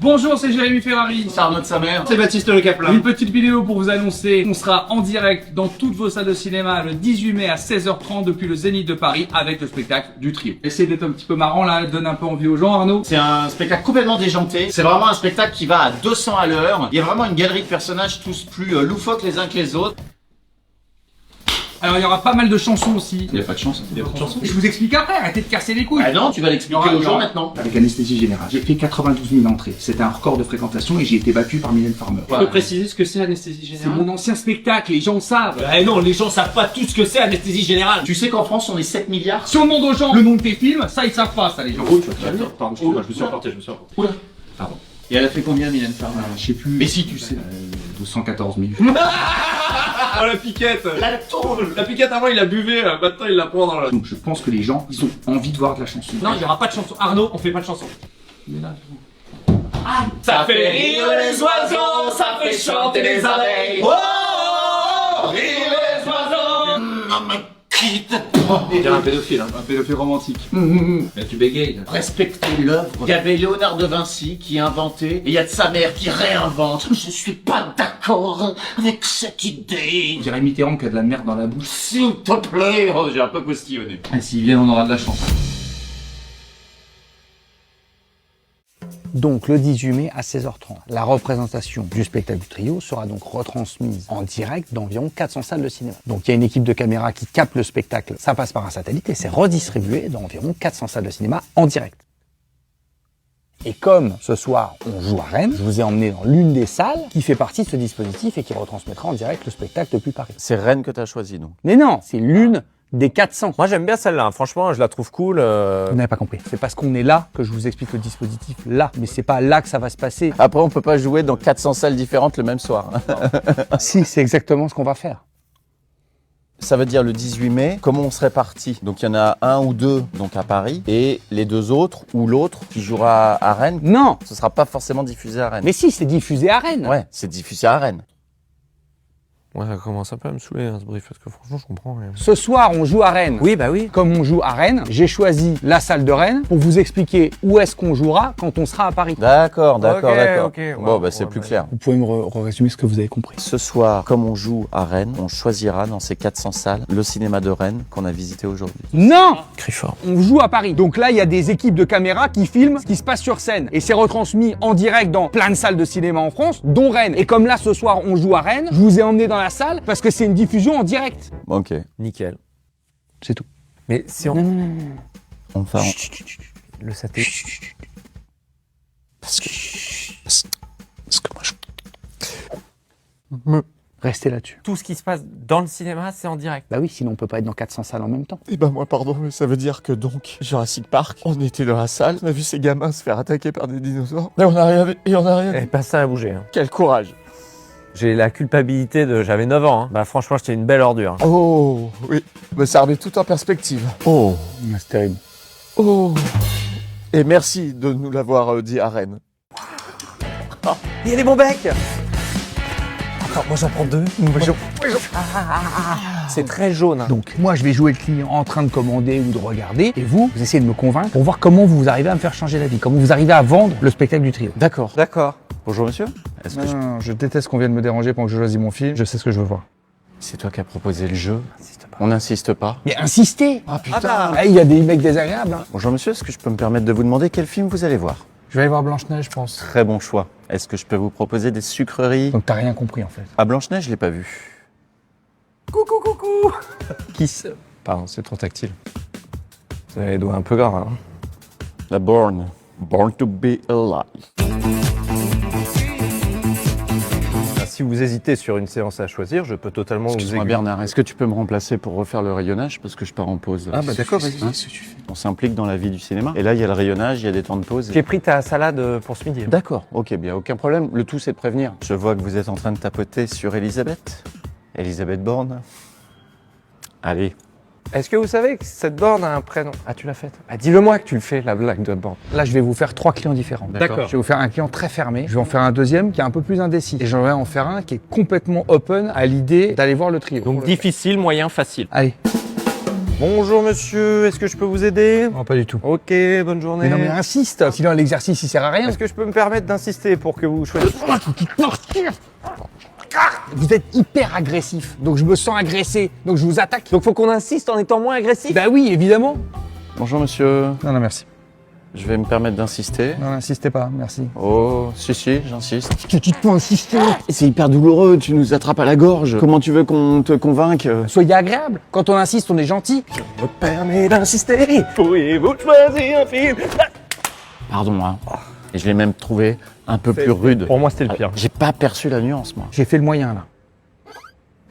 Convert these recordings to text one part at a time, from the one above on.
Bonjour, c'est Jérémy Ferrari. C'est Arnaud de sa mère. C'est Baptiste Le Caplin. Une petite vidéo pour vous annoncer qu'on sera en direct dans toutes vos salles de cinéma le 18 mai à 16h30 depuis le Zénith de Paris avec le spectacle du Trio. Essayez d'être un petit peu marrant là, donne un peu envie aux gens, Arnaud. C'est un spectacle complètement déjanté. C'est vraiment un spectacle qui va à 200 à l'heure. Il y a vraiment une galerie de personnages tous plus loufoques les uns que les autres. Alors il y aura pas mal de chansons aussi. Il n'y a pas de chance. Je vous explique après, arrêtez de casser les couilles. Ah non, tu vas l'expliquer aux gens maintenant. Avec anesthésie générale. J'ai fait 92 000 entrées. C'était un record de fréquentation et j'ai été battu par Mylène Farmer. Tu peux préciser ce que c'est l'anesthésie C'est générale? mon ancien spectacle, les gens le savent. Eh non, les gens savent pas tout ce que c'est anesthésie générale. Tu sais qu'en France on est 7 milliards. Si on demande aux gens le nom de tes films, ça ils savent pas ça les gens. Pardon, je me suis emporté, Oula. Pardon. Et elle a fait combien Mylène Farmer? Je sais plus. Mais si tu sais. 214 000. Oh la piquette. La tôle. La piquette avant il la buvait, maintenant il la prend dans la... Donc je pense que les gens, ils ont envie de voir de la chanson. Non, il y aura pas de chanson. Arnaud, on fait pas de chanson. Ça fait rire les oiseaux, ça fait chanter les abeilles. Oh, rire les oiseaux. Non mais quitte pas. On dirait un pédophile, hein. Un pédophile romantique. Mais tu bégayes. Respectez l'œuvre. Il y avait Léonard de Vinci qui inventait, et il y a de sa mère qui réinvente. Je suis pas d'accord avec cette idée. On dirait Mitterrand qui a de la merde dans la bouche. S'il te plaît. Oh, j'ai un peu postillonné. Et s'ils viennent, on aura de la chance. Donc le 18 mai à 16h30, la représentation du spectacle du Trio sera donc retransmise en direct d'environ 400 salles de cinéma. Donc il y a une équipe de caméras qui capte le spectacle, ça passe par un satellite et c'est redistribué dans environ 400 salles de cinéma en direct. Et comme ce soir on joue à Rennes, je vous ai emmené dans l'une des salles qui fait partie de ce dispositif et qui retransmettra en direct le spectacle depuis Paris. C'est Rennes que t'as choisi, donc. Mais non, c'est l'une des 400. Moi, j'aime bien celle-là. Franchement, je la trouve cool. Vous n'avez pas compris. C'est parce qu'on est là que je vous explique le dispositif là. Mais c'est pas là que ça va se passer. Après, on peut pas jouer dans 400 salles différentes le même soir. Si, c'est exactement ce qu'on va faire. Ça veut dire le 18 mai, comment on se répartit? Donc, il y en a un ou deux donc à Paris et les deux autres ou l'autre qui jouera à Rennes. Non. Ce sera pas forcément diffusé à Rennes. Mais si, c'est diffusé à Rennes. Ouais, c'est diffusé à Rennes. Ouais, ça commence un peu à me saouler, hein, ce brief, parce que franchement, je comprends rien. Ce soir, on joue à Rennes. Oui, bah oui. Comme on joue à Rennes, j'ai choisi la salle de Rennes pour vous expliquer où est-ce qu'on jouera quand on sera à Paris. D'accord, d'accord, Ok, d'accord. ok, Bon, ouais, bah c'est ouais, plus bah, clair. Vous pouvez me résumer ce que vous avez compris. Ce soir, comme on joue à Rennes, on choisira dans ces 400 salles le cinéma de Rennes qu'on a visité aujourd'hui. Non, Crie fort. on joue à Paris. Donc là, il y a des équipes de caméras qui filment ce qui se passe sur scène. Et c'est retransmis en direct dans plein de salles de cinéma en France, dont Rennes. Et comme là, ce soir, on joue à Rennes, je vous ai emmené dans la salle parce que c'est une diffusion en direct. Ok. Nickel. C'est tout. Mais si on... On va. Le satellite... Parce que moi, Restez là-dessus. Tout ce qui se passe dans le cinéma, c'est en direct. Bah oui, sinon on peut pas être dans 400 salles en même temps. Eh ben moi pardon, mais ça veut dire que donc Jurassic Park, on était dans la salle, on a vu ces gamins se faire attaquer par des dinosaures, et on a rien. Et pas ça à bouger. Hein. Quel courage. J'ai la culpabilité de... J'avais 9 ans. Hein. Bah franchement, j'étais une belle ordure. Oh oui, mais ça remet tout en perspective. Oh, C'est terrible. oh. Et merci de nous l'avoir dit à Rennes. Il y a des bons becs. Attends, moi j'en prends deux. C'est très jaune. Hein. Donc moi je vais jouer le client en train de commander ou de regarder et vous essayez de me convaincre pour voir comment vous arrivez à me faire changer d'avis, comment vous arrivez à vendre le spectacle du Trio. D'accord. D'accord. Bonjour monsieur. Est-ce que Non, je déteste qu'on vienne me déranger pendant que je choisis mon film, je sais ce que je veux voir. c'est toi qui as proposé le jeu? On n'insiste pas. Mais insistez. Ah putain. Il y a des mecs désagréables. Hein. Bonjour monsieur, est-ce que je peux me permettre de vous demander quel film vous allez voir? Je vais aller voir Blanche-Neige, je pense. Très bon choix. Est-ce que je peux vous proposer des sucreries? Donc t'as rien compris en fait. Ah Blanche-Neige, je l'ai pas vu. Coucou. Qui se... Pardon, c'est trop tactile. Vous avez les doigts un peu gras, hein. La Born to be alive. Si vous hésitez sur une séance à choisir, je peux totalement vous Excuse-moi aiguiller. Bernard, est-ce que tu peux me remplacer pour refaire le rayonnage parce que je pars en pause? Ah bah d'accord, vas-y. Qu'est-ce que tu fais? On s'implique dans la vie du cinéma. Et là, il y a le rayonnage, il y a des temps de pause. J'ai pris ta salade pour ce midi. D'accord, ok, bien, aucun problème. Le tout, c'est de prévenir. Je vois que vous êtes en train de tapoter sur Elisabeth. Elisabeth Borne. Allez. Est-ce que vous savez que cette borne a un prénom? Ah, tu l'as faite? Ah, dis-le-moi que tu le fais, la blague de borne. Là je vais vous faire 3 clients différents. D'accord. Je vais vous faire un client très fermé, je vais en faire un deuxième qui est un peu plus indécis. Et je vais en faire un qui est complètement open à l'idée d'aller voir le Trio. Donc difficile, moyen, facile. Allez. Bonjour monsieur, est-ce que je peux vous aider? Non, pas du tout. Ok, bonne journée. Mais non, mais insiste, sinon l'exercice il sert à rien. Est-ce que je peux me permettre d'insister pour que vous choisissiez? Vous êtes hyper agressif, donc je me sens agressé, donc je vous attaque. Donc faut qu'on insiste en étant moins agressif? Bah oui, évidemment. Bonjour monsieur, Non, non, merci. je vais me permettre d'insister. Non, n'insistez pas, merci. Oh, si, j'insiste. Tu peux insister. C'est hyper douloureux, tu nous attrapes à la gorge. Comment tu veux qu'on te convainque? Soyez agréable. Quand on insiste, on est gentil. Je me permets d'insister. Pourriez-vous choisir un film? Pardon, hein. Et je l'ai même trouvé un peu plus rude. Pour moi, c'était le pire. J'ai pas perçu la nuance, moi. J'ai fait le moyen là.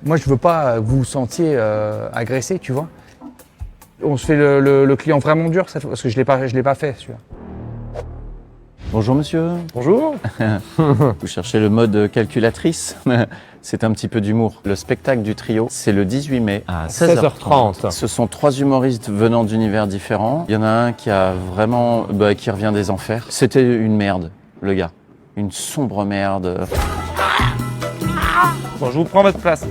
Moi, je veux pas que vous vous sentiez agressé, tu vois. On se fait le client vraiment dur, cette fois, parce que je l'ai pas fait, celui-là. Bonjour monsieur. Bonjour. Vous cherchez le mode calculatrice? C'est un petit peu d'humour. Le spectacle du trio, c'est le 18 mai à 16h30. Ce sont 3 humoristes venant d'univers différents. Il y en a un qui a vraiment, qui revient des enfers. C'était une merde, le gars. Une sombre merde. Bon, je vous prends votre place.